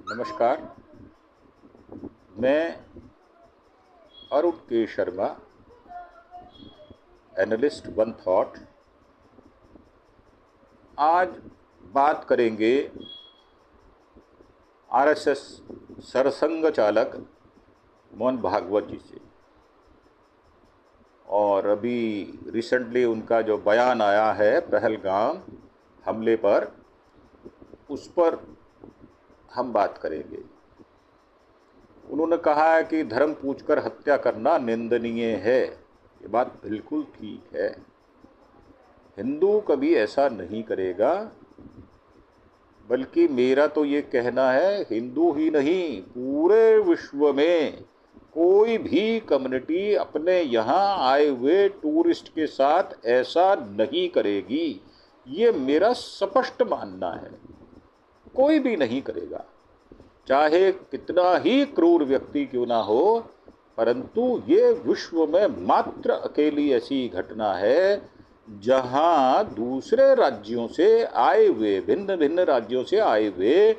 नमस्कार। मैं अरुण के शर्मा, एनालिस्ट वन थॉट। आज बात करेंगे आरएसएस सरसंघ चालक मोहन भागवत जी से। और अभी रिसेंटली उनका जो बयान आया है पहलगाम हमले पर, उस पर हम बात करेंगे। उन्होंने कहा है कि धर्म पूछकर हत्या करना निंदनीय है। ये बात बिल्कुल ठीक है। हिंदू कभी ऐसा नहीं करेगा, बल्कि मेरा तो ये कहना है, हिंदू ही नहीं पूरे विश्व में कोई भी कम्युनिटी अपने यहाँ आए हुए टूरिस्ट के साथ ऐसा नहीं करेगी। ये मेरा स्पष्ट मानना है। कोई भी नहीं करेगा, चाहे कितना ही क्रूर व्यक्ति क्यों ना हो। परंतु ये विश्व में मात्र अकेली ऐसी घटना है जहां दूसरे राज्यों से आए हुए, भिन्न भिन्न राज्यों से आए हुए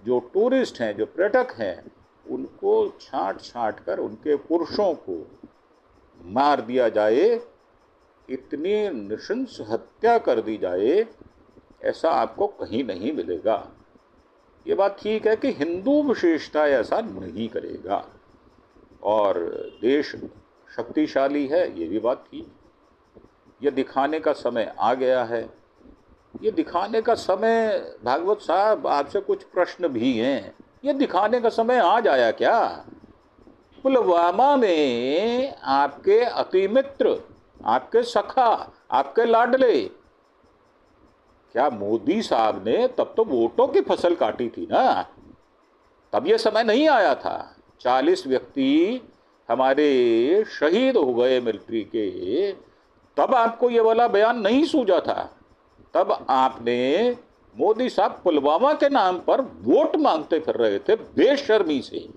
जो टूरिस्ट हैं, जो पर्यटक हैं, उनको छांट छांट कर उनके पुरुषों को मार दिया जाए, इतनी नृशंस हत्या कर दी जाए, ऐसा आपको कहीं नहीं मिलेगा। ये बात ठीक है कि हिंदू विशेषता ऐसा नहीं करेगा और देश शक्तिशाली है, ये भी बात ठीक। ये दिखाने का समय आ गया है। ये दिखाने का समय, भागवत साहब आपसे कुछ प्रश्न भी हैं। ये दिखाने का समय आज आया क्या? पुलवामा में आपके अति मित्र, आपके सखा, आपके लाडले, क्या मोदी साहब ने तब तो वोटों की फसल काटी थी ना? तब ये समय नहीं आया था। 40 व्यक्ति हमारे शहीद हो गए मिलिट्री के, तब आपको ये वाला बयान नहीं सूझा था। तब आपने, मोदी साहब पुलवामा के नाम पर वोट मांगते फिर रहे थे बेशर्मी से।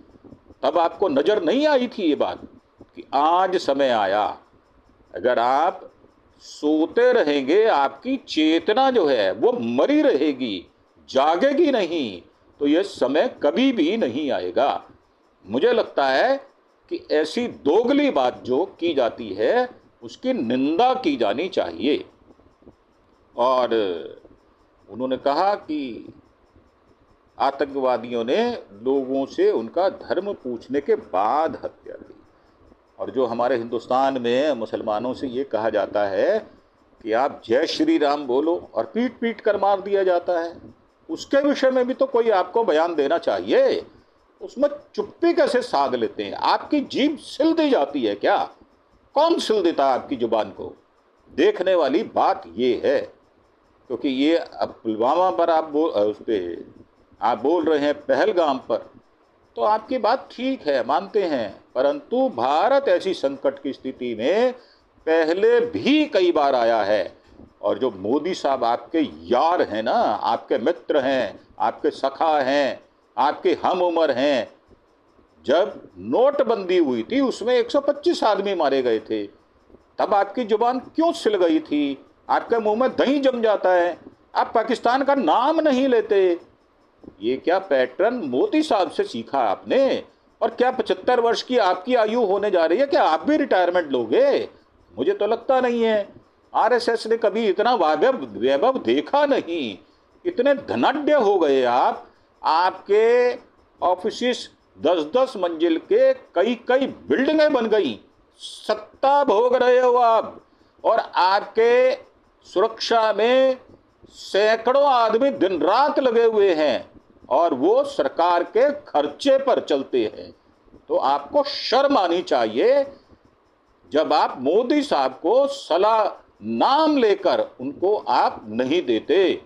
तब आपको नजर नहीं आई थी ये बात कि आज समय आया। अगर आप सोते रहेंगे, आपकी चेतना जो है वो मरी रहेगी, जागेगी नहीं, तो यह समय कभी भी नहीं आएगा। मुझे लगता है कि ऐसी दोगली बात जो की जाती है उसकी निंदा की जानी चाहिए। और उन्होंने कहा कि आतंकवादियों ने लोगों से उनका धर्म पूछने के बाद हत्या की। और जो हमारे हिंदुस्तान में मुसलमानों से ये कहा जाता है कि आप जय श्री राम बोलो, और पीट पीट कर मार दिया जाता है, उसके विषय में भी तो कोई आपको बयान देना चाहिए। उसमें चुप्पी कैसे साध लेते हैं? आपकी जीभ सिल दी जाती है क्या? कौन सिल देता है आपकी जुबान को? देखने वाली बात ये है, क्योंकि ये अब पुलवामा पर आप बोल रहे हैं, पहलगाम पर, तो आपकी बात ठीक है, मानते हैं। परंतु भारत ऐसी संकट की स्थिति में पहले भी कई बार आया है। और जो मोदी साहब आपके यार हैं ना, आपके मित्र हैं, आपके सखा हैं, आपके हम उम्र हैं, जब नोटबंदी हुई थी उसमें 125 आदमी मारे गए थे, तब आपकी जुबान क्यों सिल गई थी? आपके मुंह में दही जम जाता है, आप पाकिस्तान का नाम नहीं लेते। ये क्या पैटर्न मोदी साहब से सीखा आपने? और क्या 75 वर्ष की आपकी आयु होने जा रही है, क्या आप भी रिटायरमेंट लोगे? मुझे तो लगता नहीं है। आरएसएस ने कभी इतना वैभव देखा नहीं। इतने धनाढ्य हो गए आप। आपके ऑफिस 10-10 मंजिल के कई कई बिल्डिंगें बन गई, सत्ता भोग रहे हो आप। और आपके सुरक्षा में सैकड़ों आदमी दिन रात लगे हुए हैं, और वो सरकार के खर्चे पर चलते हैं। तो आपको शर्म आनी चाहिए जब आप मोदी साहब को सलाह नाम लेकर उनको आप नहीं देते।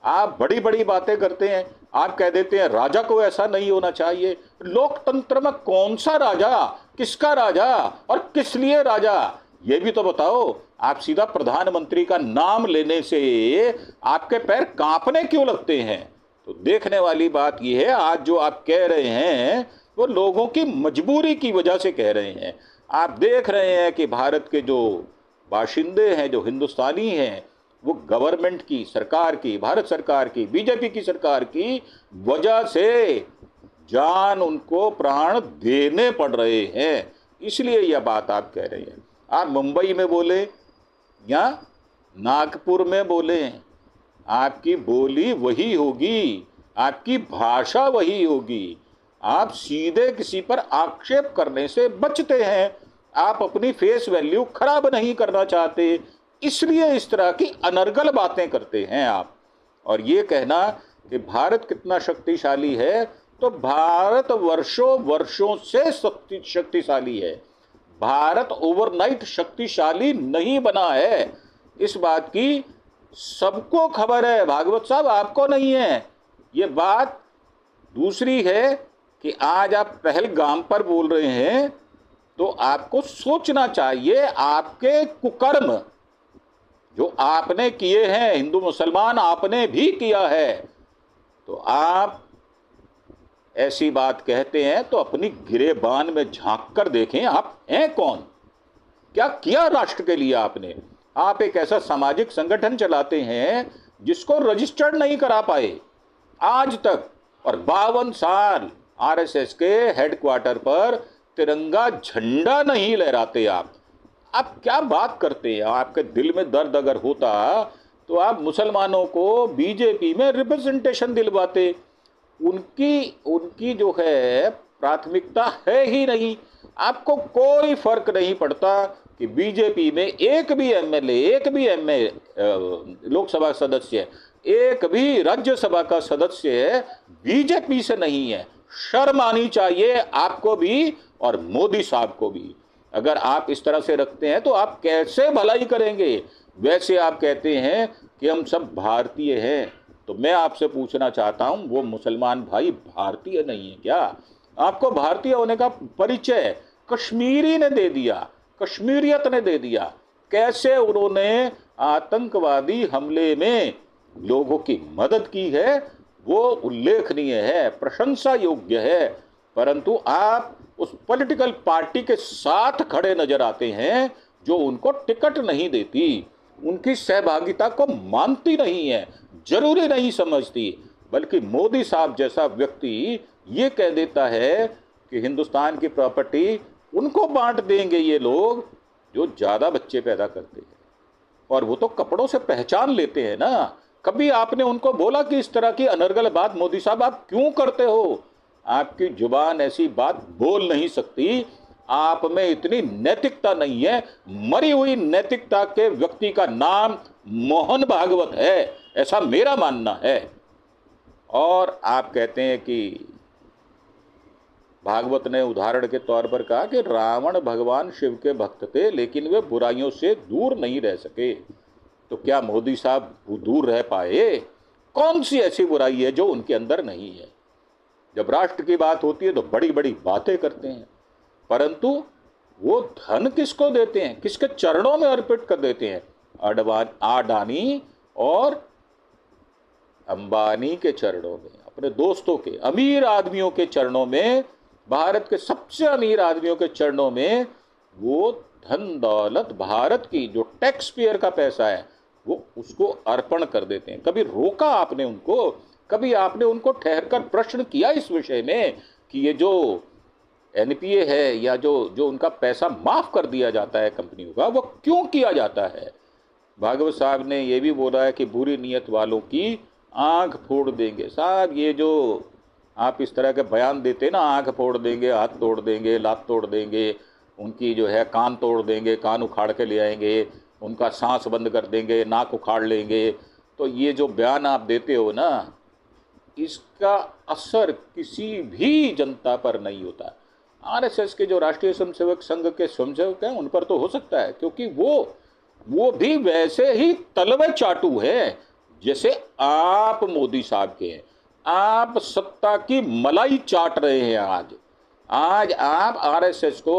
आप बड़ी बड़ी बातें करते हैं। आप कह देते हैं राजा को ऐसा नहीं होना चाहिए। लोकतंत्र में कौन सा राजा, किसका राजा और किस लिए राजा, ये भी तो बताओ। आप सीधा प्रधानमंत्री का नाम लेने से आपके पैर कांपने क्यों लगते हैं? तो देखने वाली बात यह है, आज जो आप कह रहे हैं वो लोगों की मजबूरी की वजह से कह रहे हैं। आप देख रहे हैं कि भारत के जो बाशिंदे हैं, जो हिंदुस्तानी हैं, वो गवर्नमेंट की, सरकार की, भारत सरकार की, बीजेपी की सरकार की वजह से जान उनको प्राण देने पड़ रहे हैं। इसलिए यह बात आप कह रहे हैं। आप मुंबई में बोले या नागपुर में बोले, आपकी बोली वही होगी, आपकी भाषा वही होगी। आप सीधे किसी पर आक्षेप करने से बचते हैं। आप अपनी फेस वैल्यू खराब नहीं करना चाहते, इसलिए इस तरह की अनर्गल बातें करते हैं आप। और ये कहना कि भारत कितना शक्तिशाली है, तो भारत वर्षों वर्षों से शक्तिशाली है। भारत ओवरनाइट शक्तिशाली नहीं बना है, इस बात की सबको खबर है। भागवत साहब, आपको नहीं है ये बात। दूसरी है कि आज आप पहलगाम पर बोल रहे हैं, तो आपको सोचना चाहिए आपके कुकर्म जो आपने किए हैं, हिंदू मुसलमान आपने भी किया है, तो आप ऐसी बात कहते हैं तो अपनी गिरेबान में झांक कर देखें, आप हैं कौन, क्या किया राष्ट्र के लिए आपने। आप एक ऐसा सामाजिक संगठन चलाते हैं जिसको रजिस्टर्ड नहीं करा पाए आज तक, और 52 साल आरएसएस के हेडक्वार्टर पर तिरंगा झंडा नहीं लहराते आप क्या बात करते हैं। आपके दिल में दर्द अगर होता तो आप मुसलमानों को बीजेपी में रिप्रेजेंटेशन दिलवाते। उनकी जो है प्राथमिकता है ही नहीं। आपको कोई फर्क नहीं पड़ता कि बीजेपी में एक भी एमएलए, एक भी लोकसभा सदस्य, एक भी राज्यसभा का सदस्य बीजेपी से नहीं है। शर्म आनी चाहिए आपको भी और मोदी साहब को भी। अगर आप इस तरह से रखते हैं तो आप कैसे भलाई करेंगे। वैसे आप कहते हैं कि हम सब भारतीय हैं, तो मैं आपसे पूछना चाहता हूं, वो मुसलमान भाई भारतीय नहीं है क्या? आपको भारतीय होने का परिचय कश्मीरी ने दे दिया, कश्मीरियत ने दे दिया। कैसे उन्होंने आतंकवादी हमले में लोगों की मदद की है, वो उल्लेखनीय है, प्रशंसा योग्य है। परंतु आप उस पॉलिटिकल पार्टी के साथ खड़े नजर आते हैं जो उनको टिकट नहीं देती, उनकी सहभागिता को मानती नहीं है, जरूरी नहीं समझती। बल्कि मोदी साहब जैसा व्यक्ति ये कह देता है कि हिंदुस्तान की प्रॉपर्टी उनको बांट देंगे ये लोग जो ज़्यादा बच्चे पैदा करते हैं। और वो तो कपड़ों से पहचान लेते हैं ना। कभी आपने उनको बोला कि इस तरह की अनर्गल बात मोदी साहब आप क्यों करते हो? आपकी जुबान ऐसी बात बोल नहीं सकती। आप में इतनी नैतिकता नहीं है। मरी हुई नैतिकता के व्यक्ति का नाम मोहन भागवत है, ऐसा मेरा मानना है। और आप कहते हैं कि भागवत ने उदाहरण के तौर पर कहा कि रावण भगवान शिव के भक्त थे, लेकिन वे बुराइयों से दूर नहीं रह सके। तो क्या मोदी साहब दूर रह पाए? कौन सी ऐसी बुराई है जो उनके अंदर नहीं है? जब राष्ट्र की बात होती है तो बड़ी बड़ी बातें करते हैं, परंतु वो धन किसको देते हैं, किसके चरणों में अर्पित कर देते हैं? अडानी और अंबानी के चरणों में, अपने दोस्तों के, अमीर आदमियों के चरणों में, भारत के सबसे अमीर आदमियों के चरणों में वो धन दौलत, भारत की जो टैक्स पेयर का पैसा है, वो उसको अर्पण कर देते हैं। कभी रोका आपने उनको? कभी आपने उनको ठहर कर प्रश्न किया इस विषय में कि ये जो एनपीए है या जो उनका पैसा माफ कर दिया जाता है कंपनियों का, वो क्यों किया जाता है? भागवत साहब ने ये भी बोला है कि बुरी नीयत वालों की आंख फोड़ देंगे। साहब, ये जो आप इस तरह के बयान देते ना, आंख फोड़ देंगे, हाथ तोड़ देंगे, लात तोड़ देंगे, उनकी जो है कान तोड़ देंगे, कान उखाड़ के ले आएंगे, उनका सांस बंद कर देंगे, नाक उखाड़ लेंगे, तो ये जो बयान आप देते हो ना, इसका असर किसी भी जनता पर नहीं होता। आरएसएस के जो राष्ट्रीय स्वयंसेवक संघ के स्वयंसेवक हैं उन पर तो हो सकता है, क्योंकि वो भी वैसे ही तलवे चाटू है जैसे आप मोदी साहब के हैं। आप सत्ता की मलाई चाट रहे हैं। आज आप आरएसएस को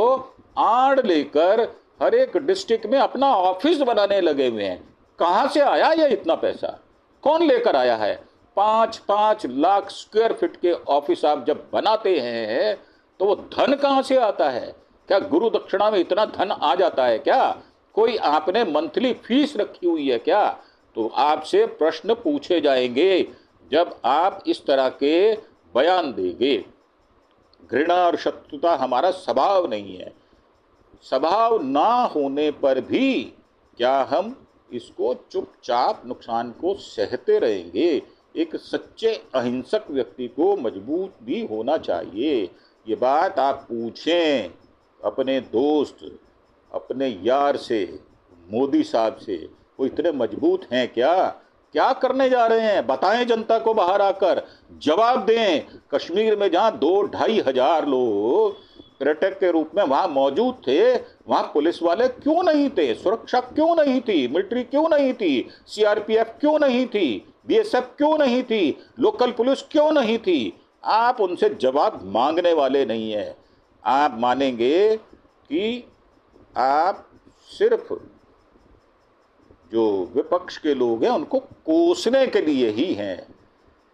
आड़ लेकर हर एक डिस्ट्रिक्ट में अपना ऑफिस बनाने लगे हुए हैं। कहां से आया ये इतना पैसा? कौन लेकर आया है? 5-5 लाख स्क्वायर फीट के ऑफिस आप जब बनाते हैं तो वो धन कहां से आता है? क्या गुरु दक्षिणा में इतना धन आ जाता है क्या? कोई आपने मंथली फीस रखी हुई है क्या? तो आपसे प्रश्न पूछे जाएंगे जब आप इस तरह के बयान देंगे। घृणा और शत्रुता हमारा स्वभाव नहीं है। स्वभाव ना होने पर भी क्या हम इसको चुपचाप नुकसान को सहते रहेंगे? एक सच्चे अहिंसक व्यक्ति को मजबूत भी होना चाहिए। ये बात आप पूछें अपने दोस्त, अपने यार से, मोदी साहब से, वो इतने मजबूत हैं क्या? क्या करने जा रहे हैं? बताएं जनता को, बाहर आकर जवाब दें। कश्मीर में जहां 2-2,500 लोग पर्यटक के रूप में वहां मौजूद थे, वहां पुलिस वाले क्यों नहीं थे? सुरक्षा क्यों नहीं थी? मिलिट्री क्यों नहीं थी? सीआरपीएफ क्यों नहीं थी? बीएसएफ क्यों नहीं थी? लोकल पुलिस क्यों नहीं थी? आप उनसे जवाब मांगने वाले नहीं है। आप मानेंगे कि आप सिर्फ जो विपक्ष के लोग हैं उनको कोसने के लिए ही हैं।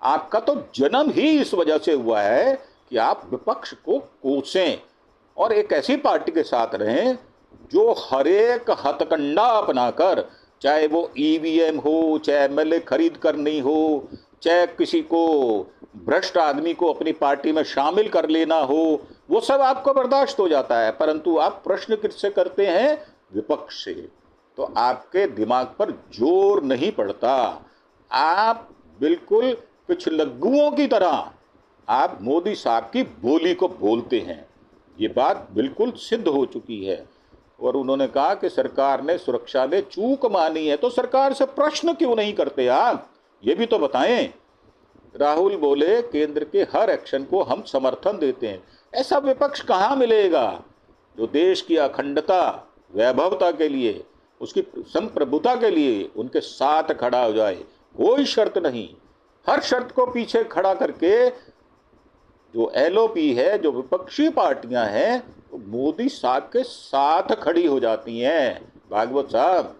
आपका तो जन्म ही इस वजह से हुआ है कि आप विपक्ष को कोसें और एक ऐसी पार्टी के साथ रहें जो हर एक हथकंडा अपनाकर, चाहे वो ईवीएम हो, चाहे एमएलए खरीद करनी हो, चाहे किसी को भ्रष्ट आदमी को अपनी पार्टी में शामिल कर लेना हो, वो सब आपको बर्दाश्त हो जाता है। परंतु आप प्रश्न किससे करते हैं? विपक्ष से। तो आपके दिमाग पर जोर नहीं पड़ता। आप बिल्कुल पिछलग्गुओं की तरह आप मोदी साहब की बोली को बोलते हैं। ये बात बिल्कुल सिद्ध हो चुकी है। और उन्होंने कहा कि सरकार ने सुरक्षा में चूक मानी है, तो सरकार से प्रश्न क्यों नहीं करते आप? ये भी तो बताएं। राहुल बोले केंद्र के हर एक्शन को हम समर्थन देते हैं। ऐसा विपक्ष कहाँ मिलेगा जो देश की अखंडता, वैभवता के लिए, उसकी संप्रभुता के लिए उनके साथ खड़ा हो जाए? कोई शर्त नहीं। हर शर्त को पीछे खड़ा करके जो एलओपी है, जो विपक्षी पार्टियां हैं, वो मोदी साहब के साथ खड़ी हो जाती हैं। भागवत साहब,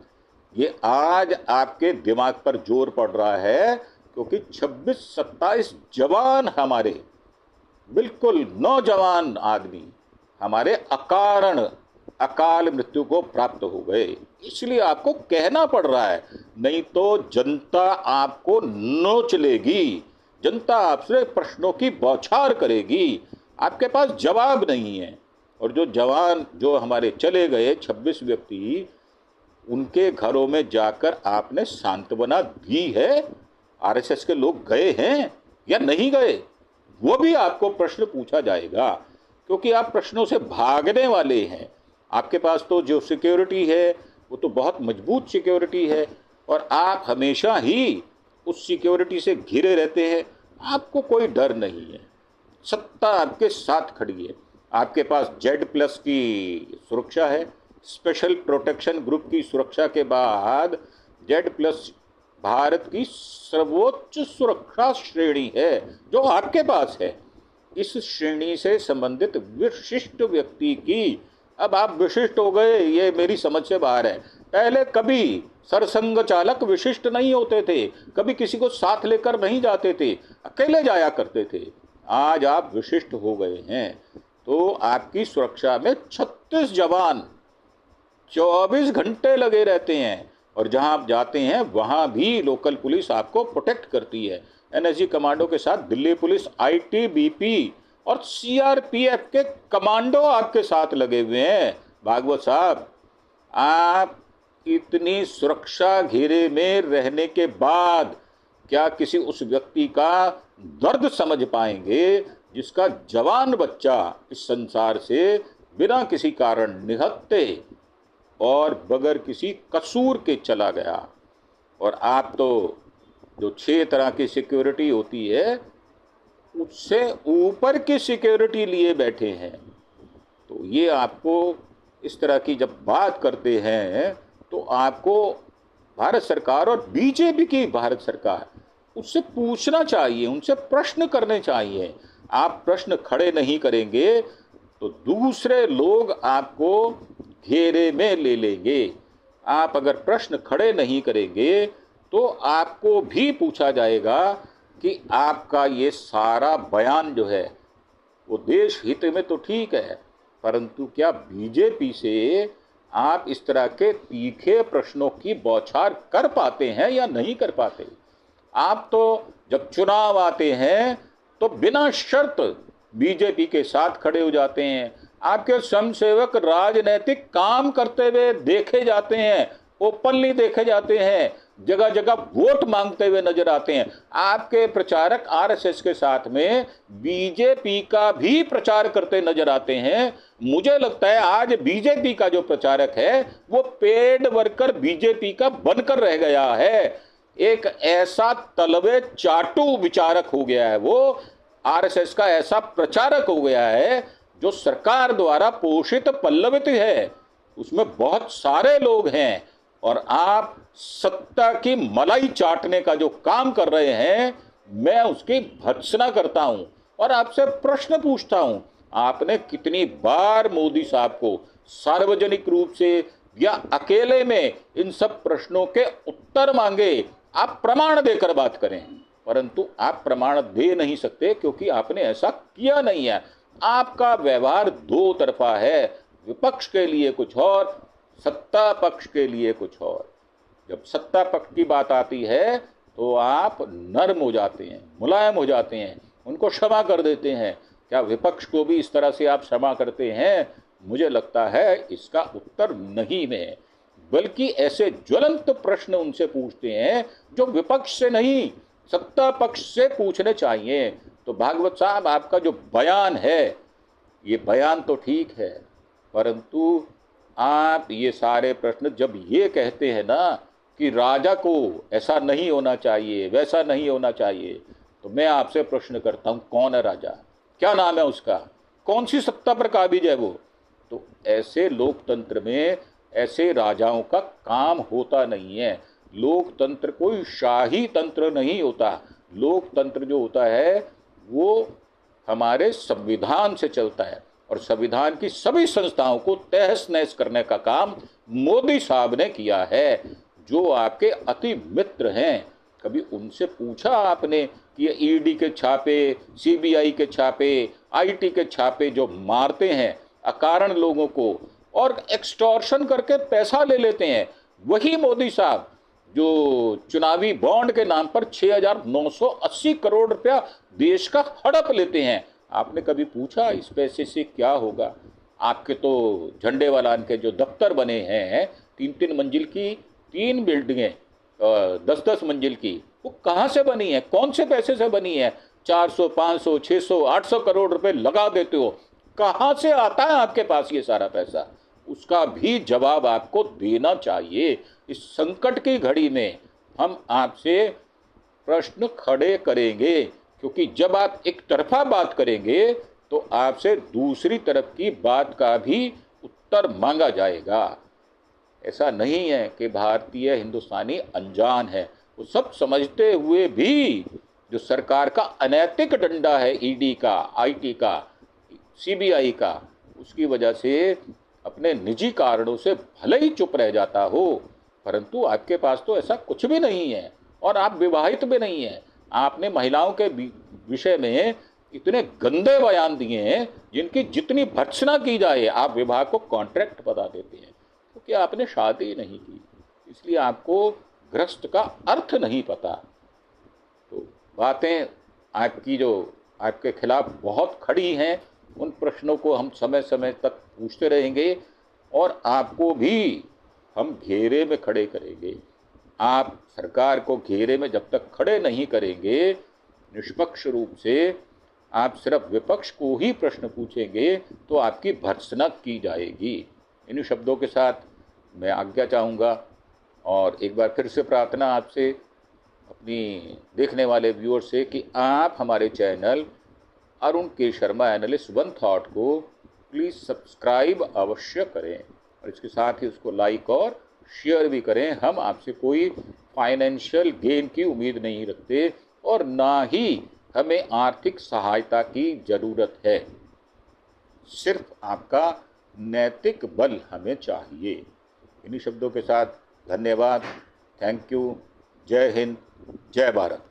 ये आज आपके दिमाग पर जोर पड़ रहा है क्योंकि 26-27 जवान हमारे, बिल्कुल नौजवान आदमी हमारे अकारण अकाल मृत्यु को प्राप्त हो गए। इसलिए आपको कहना पड़ रहा है, नहीं तो जनता आपको नोच लेगी। जनता आपसे प्रश्नों की बौछार करेगी। आपके पास जवाब नहीं है। और जो जवान जो हमारे चले गए 26 व्यक्ति, उनके घरों में जाकर आपने सांत्वना दी है? आरएसएस के लोग गए हैं या नहीं गए? वो भी आपको प्रश्न पूछा जाएगा, क्योंकि आप प्रश्नों से भागने वाले हैं। आपके पास तो जो सिक्योरिटी है वो तो बहुत मजबूत सिक्योरिटी है, और आप हमेशा ही उस सिक्योरिटी से घिरे रहते हैं। आपको कोई डर नहीं है। सत्ता आपके साथ खड़ी है। आपके पास Z+ की सुरक्षा है। स्पेशल प्रोटेक्शन ग्रुप की सुरक्षा के बाद Z+ भारत की सर्वोच्च सुरक्षा श्रेणी है जो आपके पास है। इस श्रेणी से संबंधित विशिष्ट व्यक्ति की, अब आप विशिष्ट हो गए, ये मेरी समझ से बाहर है। पहले कभी सरसंघ चालक विशिष्ट नहीं होते थे, कभी किसी को साथ लेकर नहीं जाते थे, अकेले जाया करते थे। आज आप विशिष्ट हो गए हैं, तो आपकी सुरक्षा में 36 जवान 24 घंटे लगे रहते हैं, और जहां आप जाते हैं वहां भी लोकल पुलिस आपको प्रोटेक्ट करती है। एनएसजी कमांडो के साथ दिल्ली पुलिस, आईटीबीपी और सीआरपीएफ के कमांडो आपके साथ लगे हुए हैं। भागवत साहब, आप इतनी सुरक्षा घेरे में रहने के बाद क्या किसी उस व्यक्ति का दर्द समझ पाएंगे जिसका जवान बच्चा इस संसार से बिना किसी कारण निहत्थे और बगैर किसी कसूर के चला गया? और आप तो जो 6 तरह की सिक्योरिटी होती है उससे ऊपर की सिक्योरिटी लिए बैठे हैं। तो ये आपको इस तरह की जब बात करते हैं तो आपको भारत सरकार और बीजेपी की भारत सरकार उससे पूछना चाहिए, उनसे प्रश्न करने चाहिए। आप प्रश्न खड़े नहीं करेंगे तो दूसरे लोग आपको घेरे में ले लेंगे। आप अगर प्रश्न खड़े नहीं करेंगे तो आपको भी पूछा जाएगा कि आपका ये सारा बयान जो है वो देश हित में तो ठीक है, परंतु क्या बीजेपी से आप इस तरह के तीखे प्रश्नों की बौछार कर पाते हैं या नहीं कर पाते? आप तो जब चुनाव आते हैं तो बिना शर्त बीजेपी के साथ खड़े हो जाते हैं। आपके स्वयंसेवक राजनीतिक काम करते हुए देखे जाते हैं, ओपनली देखे जाते हैं, जगह जगह वोट मांगते हुए नजर आते हैं। आपके प्रचारक आरएसएस के साथ में बीजेपी का भी प्रचार करते नजर आते हैं। मुझे लगता है आज बीजेपी का जो प्रचारक है वो पेड वर्कर बीजेपी का बनकर रह गया है। एक ऐसा तलवे चाटू विचारक हो गया है वो, आरएसएस का ऐसा प्रचारक हो गया है जो सरकार द्वारा पोषित पल्लवित है। उसमें बहुत सारे लोग हैं और आप सत्ता की मलाई चाटने का जो काम कर रहे हैं, मैं उसकी भर्त्सना करता हूं और आपसे प्रश्न पूछता हूं। आपने कितनी बार मोदी साहब को सार्वजनिक रूप से या अकेले में इन सब प्रश्नों के उत्तर मांगे? आप प्रमाण देकर बात करें, परंतु आप प्रमाण दे नहीं सकते क्योंकि आपने ऐसा किया नहीं है। आपका व्यवहार दो तरफा है, विपक्ष के लिए कुछ और, सत्ता पक्ष के लिए कुछ और। जब सत्ता पक्ष की बात आती है तो आप नर्म हो जाते हैं, मुलायम हो जाते हैं, उनको क्षमा कर देते हैं। क्या विपक्ष को भी इस तरह से आप क्षमा करते हैं? मुझे लगता है इसका उत्तर नहीं में, बल्कि ऐसे ज्वलंत प्रश्न उनसे पूछते हैं जो विपक्ष से नहीं सत्ता पक्ष से पूछने चाहिए। तो भागवत साहब, आपका जो बयान है, ये बयान तो ठीक है, परंतु आप ये सारे प्रश्न जब ये कहते हैं ना कि राजा को ऐसा नहीं होना चाहिए, वैसा नहीं होना चाहिए, तो मैं आपसे प्रश्न करता हूँ, कौन है राजा? क्या नाम है उसका? कौन सी सत्ता पर काबिज है वो? तो ऐसे लोकतंत्र में ऐसे राजाओं का काम होता नहीं है। लोकतंत्र कोई शाही तंत्र नहीं होता। लोकतंत्र जो होता है वो हमारे संविधान से चलता है और संविधान की सभी संस्थाओं को तहस नहस करने का काम मोदी साहब ने किया है। जो आपके अति मित्र हैं, कभी उनसे पूछा आपने कि ये ईडी के छापे, सीबीआई के छापे, आईटी के छापे जो मारते हैं अकारण लोगों को और एक्सटॉर्शन करके पैसा ले लेते हैं, वही मोदी साहब जो चुनावी बॉन्ड के नाम पर 6,980 करोड़ रुपया देश का हड़प लेते हैं, आपने कभी पूछा इस पैसे से क्या होगा? आपके तो झंडे वालान के जो दफ्तर बने हैं 3-3 मंजिल की 3 बिल्डिंगें 10-10 मंजिल की, वो कहाँ से बनी है? कौन से पैसे से बनी है? 400, 500, 600, 800 करोड़ रुपए लगा देते हो, कहाँ से आता है आपके पास ये सारा पैसा? उसका भी जवाब आपको देना चाहिए। इस संकट की घड़ी में हम आपसे प्रश्न खड़े करेंगे, क्योंकि जब आप एक तरफा बात करेंगे तो आपसे दूसरी तरफ की बात का भी उत्तर मांगा जाएगा। ऐसा नहीं है कि भारतीय हिंदुस्तानी अनजान है, वो सब समझते हुए भी जो सरकार का अनैतिक डंडा है, ईडी का, आईटी का, सीबीआई का, उसकी वजह से अपने निजी कारणों से भले ही चुप रह जाता हो, परंतु आपके पास तो ऐसा कुछ भी नहीं है और आप विवाहित भी नहीं हैं। आपने महिलाओं के विषय में इतने गंदे बयान दिए हैं जिनकी जितनी भर्त्सना की जाए आप विवाह को कॉन्ट्रैक्ट बता देते हैं, क्योंकि आपने शादी नहीं की, इसलिए आपको गृहस्थ का अर्थ नहीं पता। तो बातें आपकी जो आपके खिलाफ बहुत खड़ी हैं, उन प्रश्नों को हम समय समय तक पूछते रहेंगे और आपको भी हम घेरे में खड़े करेंगे। आप सरकार को घेरे में जब तक खड़े नहीं करेंगे निष्पक्ष रूप से, आप सिर्फ विपक्ष को ही प्रश्न पूछेंगे तो आपकी भर्त्सना की जाएगी। इन शब्दों के साथ मैं आज्ञा चाहूँगा और एक बार फिर से प्रार्थना आपसे, अपनी देखने वाले व्यूअर से, कि आप हमारे चैनल अरुण के शर्मा एनालिस्ट वन थॉट को प्लीज़ सब्सक्राइब अवश्य करें और इसके साथ ही उसको लाइक और शेयर भी करें। हम आपसे कोई फाइनेंशियल गेन की उम्मीद नहीं रखते और ना ही हमें आर्थिक सहायता की ज़रूरत है, सिर्फ आपका नैतिक बल हमें चाहिए। इन्हीं शब्दों के साथ धन्यवाद, थैंक यू, जय हिंद, जय भारत।